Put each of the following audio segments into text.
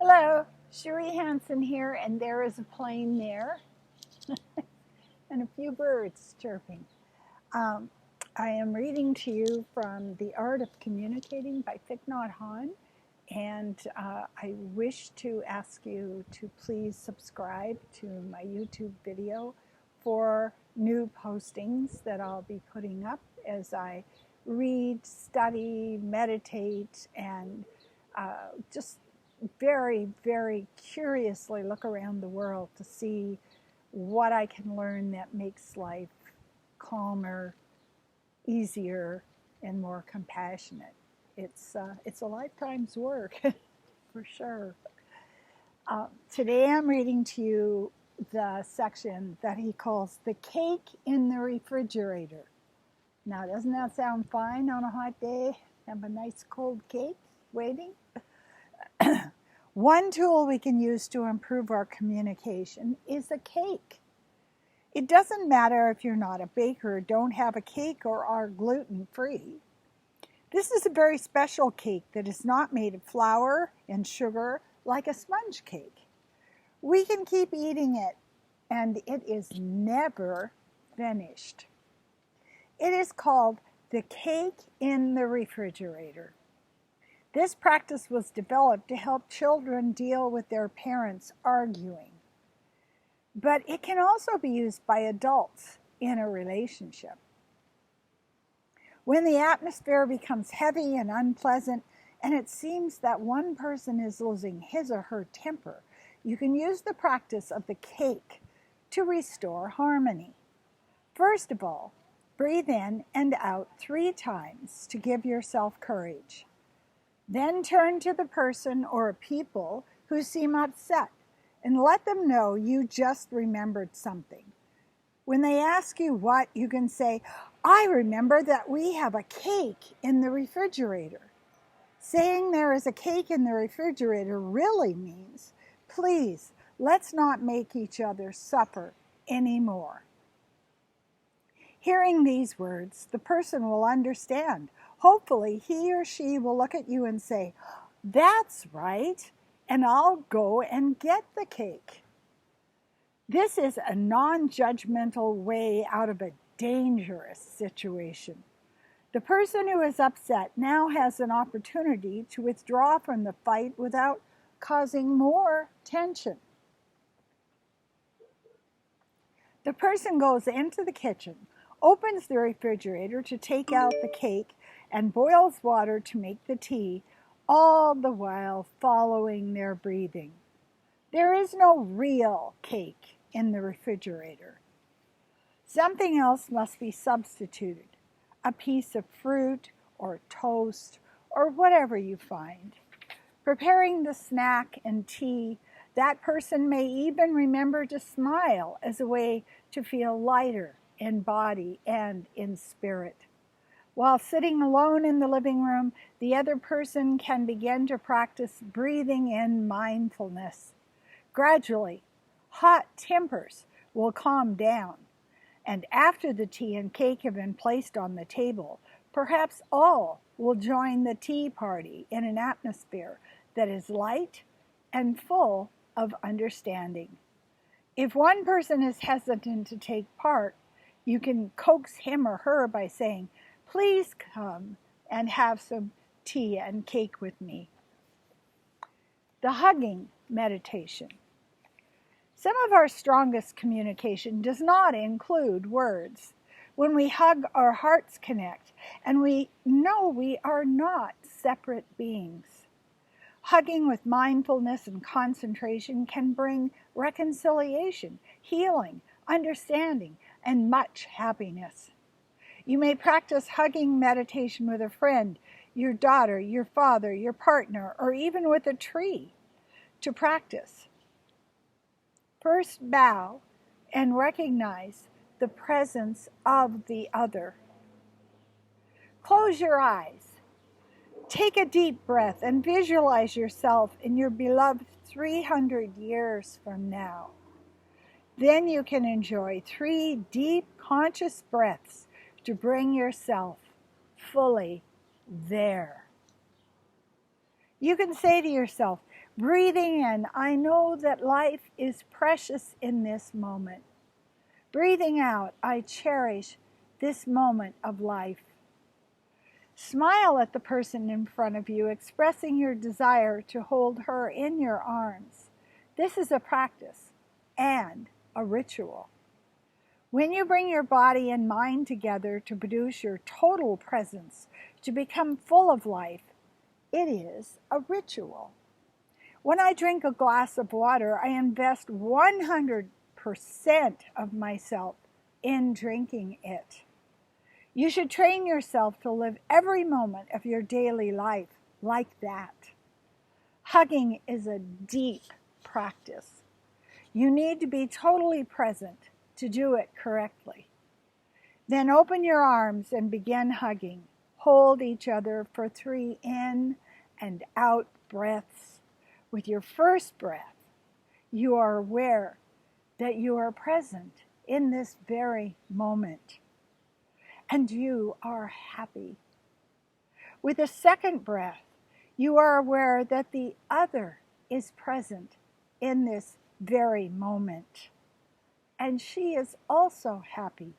Hello, Cherie Hansen here, and there is a plane there and a few birds chirping. Um, I am reading to you from The Art of Communicating by Thich, Nhat, Hanh, and I wish to ask you to please subscribe to my YouTube video for new postings that I'll be putting up as I read, study, meditate, and just very, very curiously look around the world to see what I can learn that makes life calmer, easier, and more compassionate. It's a lifetime's work, for sure. Today I'm reading to you the section that he calls The Cake in the Refrigerator. Now, doesn't that sound fine on a hot day? Have a nice cold cake waiting? One tool we can use to improve our communication is a cake. It doesn't matter if you're not a baker, don't have a cake, or are gluten-free. This is a very special cake that is not made of flour and sugar like a sponge cake. We can keep eating it, and it is never finished. It is called the cake in the refrigerator. This practice was developed to help children deal with their parents arguing. But it can also be used by adults in a relationship. When the atmosphere becomes heavy and unpleasant, and it seems that one person is losing his or her temper, you can use the practice of the cake to restore harmony. First of all, breathe in and out 3 times to give yourself courage. Then turn to the person or people who seem upset and let them know you just remembered something. When they ask you what, you can say, I remember that we have a cake in the refrigerator. Saying there is a cake in the refrigerator really means, please, let's not make each other suffer anymore. Hearing these words, the person will understand. Hopefully, he or she will look at you and say, that's right, and I'll go and get the cake. This is a non-judgmental way out of a dangerous situation. The person who is upset now has an opportunity to withdraw from the fight without causing more tension. The person goes into the kitchen, opens the refrigerator to take out the cake, and boils water to make the tea, all the while following their breathing. There is no real cake in the refrigerator. Something else must be substituted, a piece of fruit or toast or whatever you find. Preparing the snack and tea, that person may even remember to smile as a way to feel lighter in body and in spirit. While sitting alone in the living room, the other person can begin to practice breathing in mindfulness. Gradually, hot tempers will calm down, and after the tea and cake have been placed on the table, perhaps all will join the tea party in an atmosphere that is light and full of understanding. If one person is hesitant to take part, you can coax him or her by saying, please come and have some tea and cake with me. The hugging meditation. Some of our strongest communication does not include words. When we hug, our hearts connect, and we know we are not separate beings. Hugging with mindfulness and concentration can bring reconciliation, healing, understanding, and much happiness. You may practice hugging meditation with a friend, your daughter, your father, your partner, or even with a tree. To practice, first bow and recognize the presence of the other. Close your eyes. Take a deep breath and visualize yourself in your beloved 300 years from now. Then you can enjoy 3 deep, conscious breaths to bring yourself fully there. You can say to yourself, Breathing in, I know that life is precious in this moment. Breathing out, I cherish this moment of life. Smile at the person in front of you, expressing your desire to hold her in your arms. This is a practice and a ritual. When you bring your body and mind together to produce your total presence, to become full of life, it is a ritual. When I drink a glass of water, I invest 100% of myself in drinking it. You should train yourself to live every moment of your daily life like that. Hugging is a deep practice. You need to be totally present to do it correctly. Then open your arms and begin hugging. Hold each other for 3 in and out breaths. With your first breath, you are aware that you are present in this very moment, and you are happy. With the second breath, you are aware that the other is present in this very moment, and she is also happy.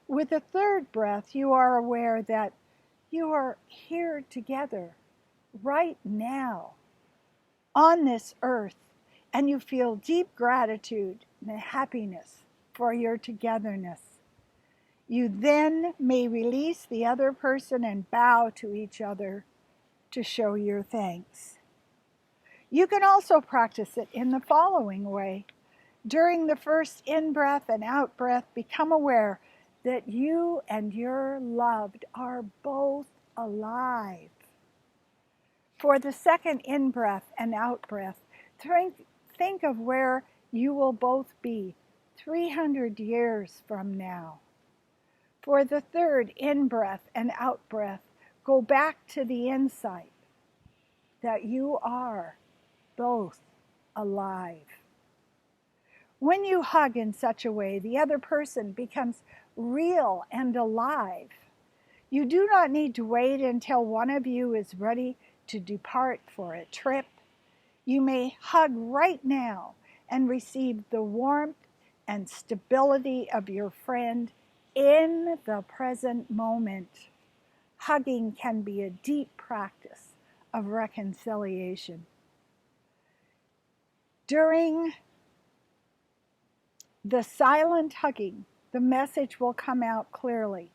With the third breath, you are aware that you are here together right now on this earth, and you feel deep gratitude and happiness for your togetherness. You then may release the other person and bow to each other to show your thanks. You can also practice it in the following way. During the first in-breath and out-breath, become aware that you and your loved are both alive. For the second in-breath and out-breath, think of where you will both be 300 years from now. For the third in-breath and out-breath, go back to the insight that you are both alive. When you hug in such a way, the other person becomes real and alive. You do not need to wait until one of you is ready to depart for a trip. You may hug right now and receive the warmth and stability of your friend in the present moment. Hugging can be a deep practice of reconciliation. During the silent hugging, the message will come out clearly.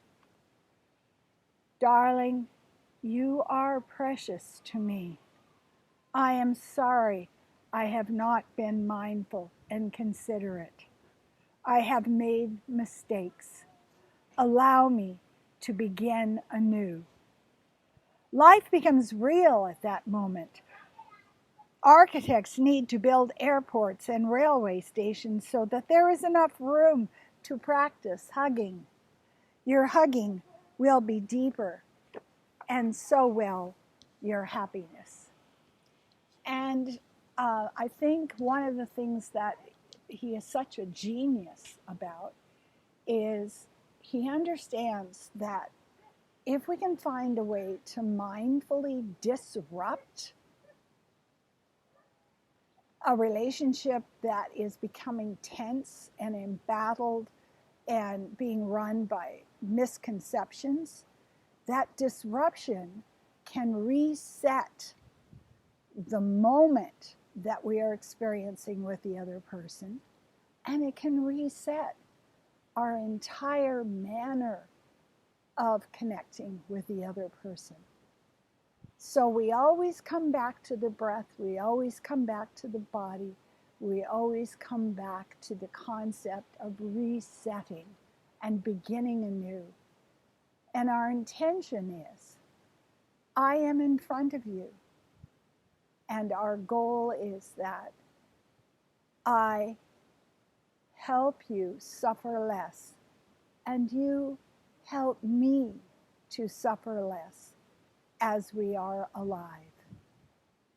Darling, you are precious to me. I am sorry I have not been mindful and considerate. I have made mistakes. Allow me to begin anew. Life becomes real at that moment. Architects need to build airports and railway stations so that there is enough room to practice hugging. Your hugging will be deeper, and so will your happiness. And I think one of the things that he is such a genius about is he understands that if we can find a way to mindfully disrupt a relationship that is becoming tense and embattled and being run by misconceptions, that disruption can reset the moment that we are experiencing with the other person, and it can reset our entire manner of connecting with the other person. So we always come back to the breath, we always come back to the body, we always come back to the concept of resetting and beginning anew. And our intention is, I am in front of you, and our goal is that I help you suffer less, and you help me to suffer less as we are alive.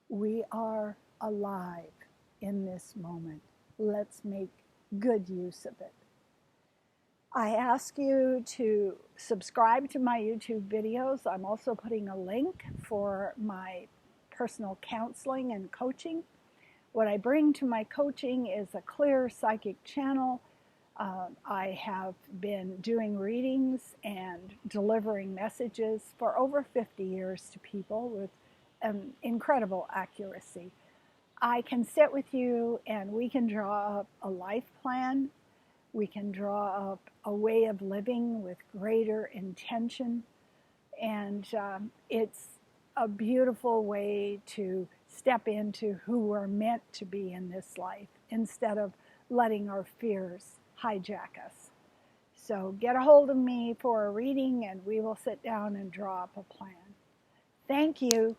We are alive in this moment. Let's make good use of it. I ask you to subscribe to my YouTube videos. I'm also putting a link for my personal counseling and coaching. What I bring to my coaching is a clear psychic channel. I have been doing readings and delivering messages for over 50 years to people with incredible accuracy. I can sit with you and we can draw up a life plan. We can draw up a way of living with greater intention. And it's a beautiful way to step into who we're meant to be in this life instead of letting our fears hijack us. So get a hold of me for a reading and we will sit down and draw up a plan. Thank you.